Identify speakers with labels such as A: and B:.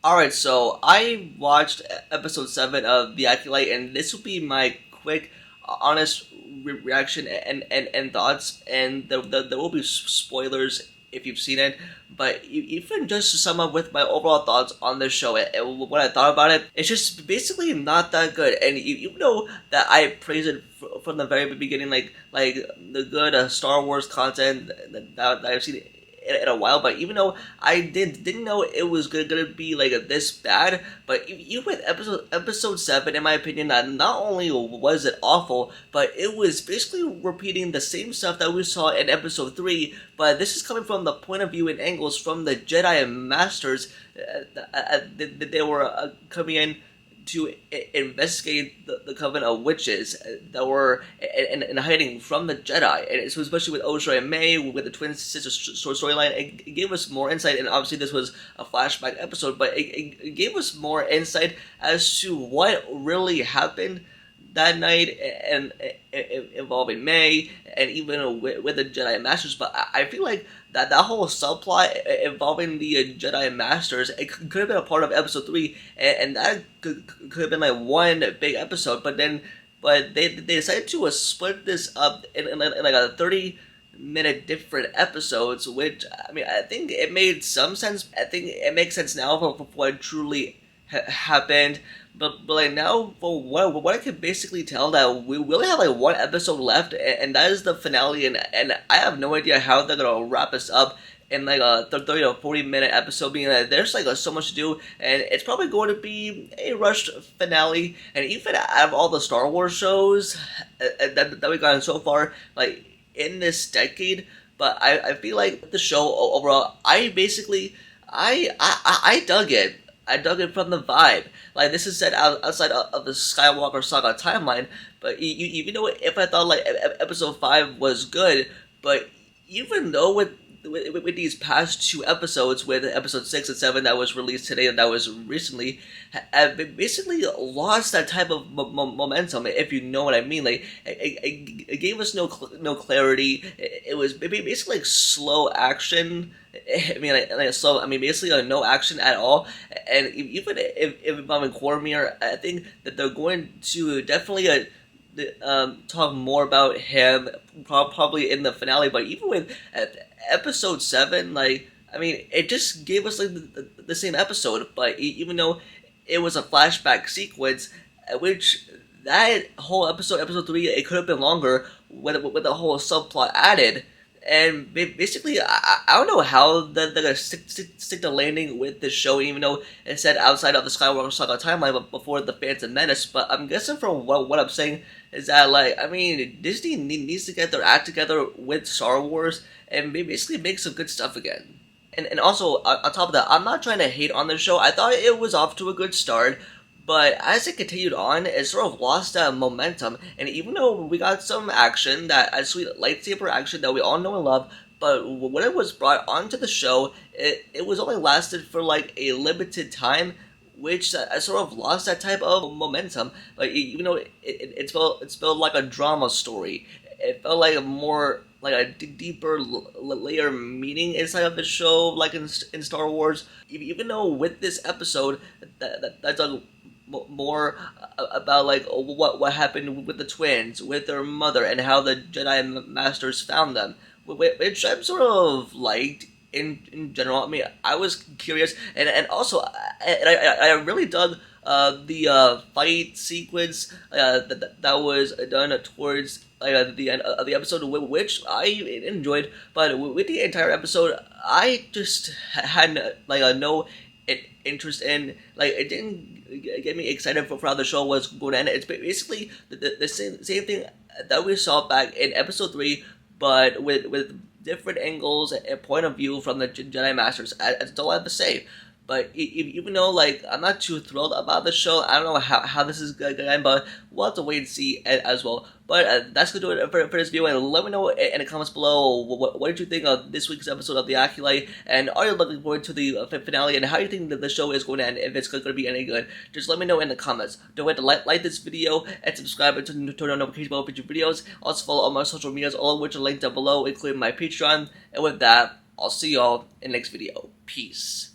A: Alright, so I watched episode 7 of The Acolyte, and this will be my quick, honest reaction and thoughts, and there will be spoilers if you've seen it, but even just to sum up with my overall thoughts on the show and what I thought about it, it's just basically not that good, and you know that I praised it from the very beginning, like the good Star Wars content that I've seen in a while, but even though I didn't know it was gonna be like this bad, but even with episode 7, in my opinion, that not only was it awful, but it was basically repeating the same stuff that we saw in episode 3, but this is coming from the point of view and angles from the Jedi Masters. They were coming in to investigate the coven of witches that were in hiding from the Jedi, and it's especially with Osha and May, with the twin sister storyline. It gave us more insight, and obviously this was a flashback episode, but it gave us more insight as to what really happened that night, and involving May, and even with the Jedi Masters. But I feel like that whole subplot involving the Jedi Masters, it could have been a part of episode 3, and that could have been like one big episode. But they decided to split this up in like a 30-minute different episodes, which, I mean, I think it made some sense. I think it makes sense now for what truly happened, but like now, for what I can basically tell, that we only have like one episode left, and that is the finale, and I have no idea how they're gonna wrap us up in like a 30 or 40-minute episode, being that there's like so much to do, and it's probably going to be a rushed finale. And even out of all the Star Wars shows that we've gotten so far, like in this decade, but I feel like the show overall, I dug it. I dug it from the vibe. Like, this is set outside of the Skywalker saga timeline, but even though if I thought like episode 5 was good, but even though with these past two episodes, with episode 6 and 7 that was released today and that was recently, have basically lost that type of momentum, if you know what I mean. Like, it gave us no clarity. It was basically like slow action. I mean, basically no action at all. And even if involving Cormier, I think that they're going to definitely talk more about him probably in the finale. But even with episode 7, like, I mean, it just gave us like the same episode, but even though it was a flashback sequence, which that whole episode 3, it could have been longer with the whole subplot added. And basically, I don't know how they're gonna stick the landing with this show, even though it said outside of the Skywalker saga timeline, but before the Phantom Menace. But I'm guessing from what I'm saying is that, like, I mean, Disney needs to get their act together with Star Wars and basically make some good stuff again. And also, on top of that, I'm not trying to hate on the show. I thought it was off to a good start, but as it continued on, it sort of lost that momentum. And even though we got some action, that sweet lightsaber action that we all know and love, but when it was brought onto the show, it was only lasted for like a limited time, which I sort of lost that type of momentum. Like, even though it felt like a drama story, it felt like a more like a deeper layer meaning inside of the show, like in Star Wars. Even though with this episode, that's a more about like what happened with the twins, with their mother, and how the Jedi Masters found them, which I'm sort of liked in general. I mean, I was curious, and also I really dug the fight sequence that was done towards the end of the episode, which I enjoyed. But with the entire episode, I just had like no interest in, like, it didn't get me excited for how the show was going to end. It's basically the same thing that we saw back in episode 3, but with different angles and point of view from the Jedi Masters. That's all I have to say. But even though, like, I'm not too thrilled about the show, I don't know how this is going to end, but we'll have to wait and see as well. But that's going to do it for this video, and let me know in the comments below what did you think of this week's episode of The Acolyte, and are you looking forward to the finale, and how do you think that the show is going to end, if it's going to be any good. Just let me know in the comments. Don't forget to like this video, and subscribe and turn on notifications about future videos. Also follow all my social medias, all of which are linked down below, including my Patreon. And with that, I'll see y'all in the next video. Peace.